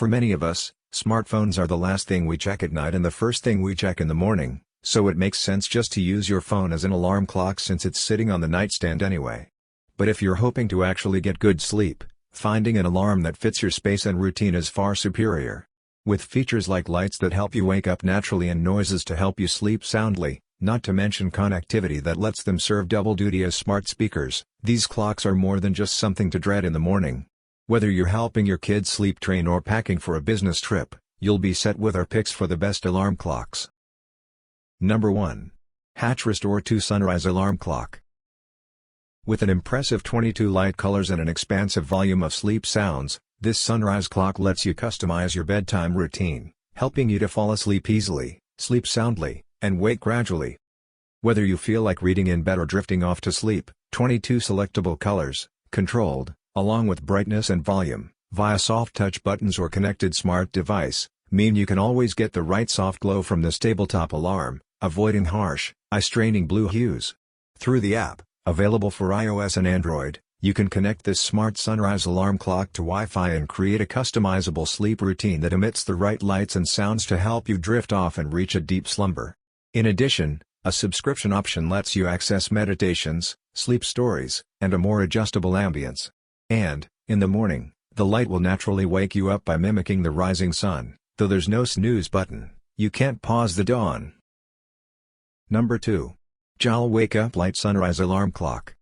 For many of us, smartphones are the last thing we check at night and the first thing we check in the morning, so it makes sense just to use your phone as an alarm clock since it's sitting on the nightstand anyway. But if you're hoping to actually get good sleep, finding an alarm that fits your space and routine is far superior. With features like lights that help you wake up naturally and noises to help you sleep soundly, not to mention connectivity that lets them serve double duty as smart speakers, these clocks are more than just something to dread in the morning. Whether you're helping your kids sleep train or packing for a business trip, you'll be set with our picks for the best alarm clocks. Number 1. Hatch Restore 2 Sunrise Alarm Clock. With an impressive 22 light colors and an expansive volume of sleep sounds, this sunrise clock lets you customize your bedtime routine, helping you to fall asleep easily, sleep soundly, and wake gradually. Whether you feel like reading in bed or drifting off to sleep, 22 selectable colors, controlled, along with brightness and volume, via soft touch buttons or connected smart device, mean you can always get the right soft glow from this tabletop alarm, avoiding harsh, eye-straining blue hues. Through the app, available for iOS and Android, you can connect this smart sunrise alarm clock to Wi-Fi and create a customizable sleep routine that emits the right lights and sounds to help you drift off and reach a deep slumber. In addition, a subscription option lets you access meditations, sleep stories, and a more adjustable ambience. And, in the morning, the light will naturally wake you up by mimicking the rising sun, though there's no snooze button, you can't pause the dawn. Number 2. Jal Wake Up Light Sunrise Alarm Clock.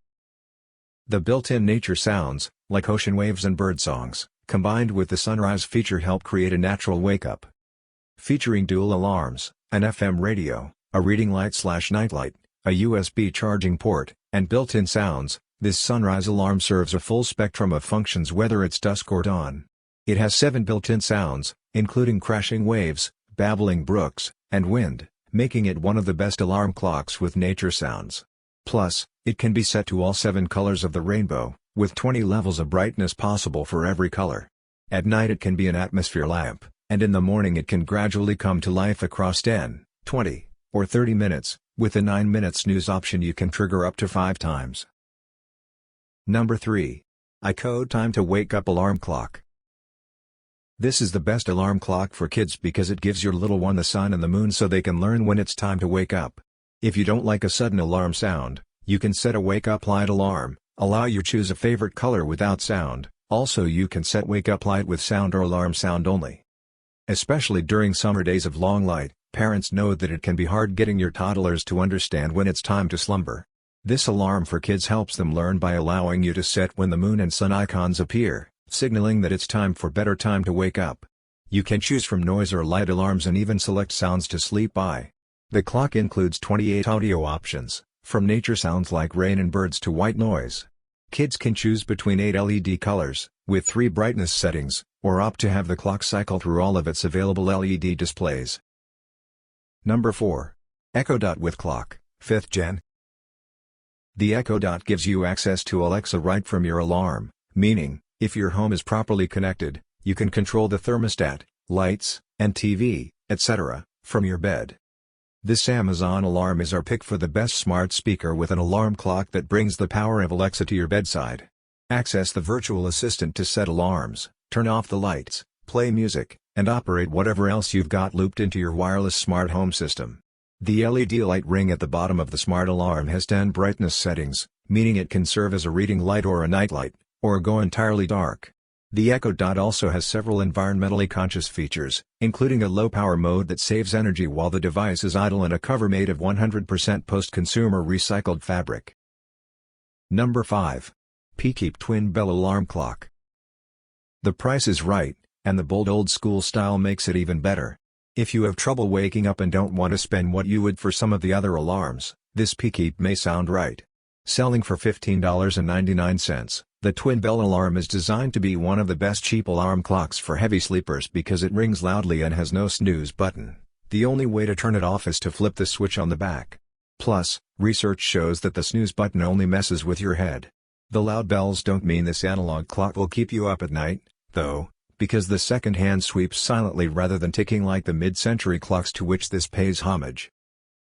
The built-in nature sounds, like ocean waves and bird songs, combined with the sunrise feature help create a natural wake-up. Featuring dual alarms, an FM radio, a reading light/nightlight, a USB charging port, and built-in sounds, this sunrise alarm serves a full spectrum of functions whether it's dusk or dawn. It has 7 built-in sounds, including crashing waves, babbling brooks, and wind, making it one of the best alarm clocks with nature sounds. Plus, it can be set to all 7 colors of the rainbow, with 20 levels of brightness possible for every color. At night it can be an atmosphere lamp, and in the morning it can gradually come to life across 10, 20, or 30 minutes, with a 9-minute snooze option you can trigger up to 5 times. Number 3. iCode Time to Wake Up Alarm Clock. This is the best alarm clock for kids because it gives your little one the sun and the moon so they can learn when it's time to wake up. If you don't like a sudden alarm sound, you can set a wake-up light alarm, allow you choose a favorite color without sound, also you can set wake-up light with sound or alarm sound only. Especially during summer days of long light, parents know that it can be hard getting your toddlers to understand when it's time to slumber. This alarm for kids helps them learn by allowing you to set when the moon and sun icons appear, signaling that it's time to wake up. You can choose from noise or light alarms and even select sounds to sleep by. The clock includes 28 audio options, from nature sounds like rain and birds to white noise. Kids can choose between 8 LED colors, with 3 brightness settings, or opt to have the clock cycle through all of its available LED displays. Number 4. Echo Dot with Clock, 5th Gen. The Echo Dot gives you access to Alexa right from your alarm, meaning, if your home is properly connected, you can control the thermostat, lights, and TV, etc., from your bed. This Amazon alarm is our pick for the best smart speaker with an alarm clock that brings the power of Alexa to your bedside. Access the virtual assistant to set alarms, turn off the lights, play music, and operate whatever else you've got looped into your wireless smart home system. The LED light ring at the bottom of the smart alarm has 10 brightness settings, meaning it can serve as a reading light or a nightlight, or go entirely dark. The Echo Dot also has several environmentally conscious features, including a low-power mode that saves energy while the device is idle and a cover made of 100% post-consumer recycled fabric. Number 5. P-Keep Twin Bell Alarm Clock. The price is right, and the bold old-school style makes it even better. If you have trouble waking up and don't want to spend what you would for some of the other alarms, this P-Keep may sound right. Selling for $15.99, the Twin Bell alarm is designed to be one of the best cheap alarm clocks for heavy sleepers because it rings loudly and has no snooze button. The only way to turn it off is to flip the switch on the back. Plus, research shows that the snooze button only messes with your head. The loud bells don't mean this analog clock will keep you up at night, though, because the second hand sweeps silently rather than ticking like the mid-century clocks to which this pays homage.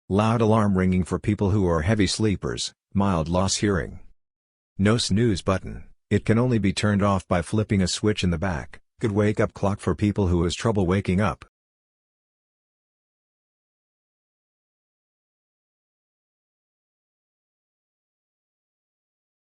Loud alarm ringing for people who are heavy sleepers, mild loss hearing. No snooze button, it can only be turned off by flipping a switch in the back, Good wake-up clock for people who has trouble waking up.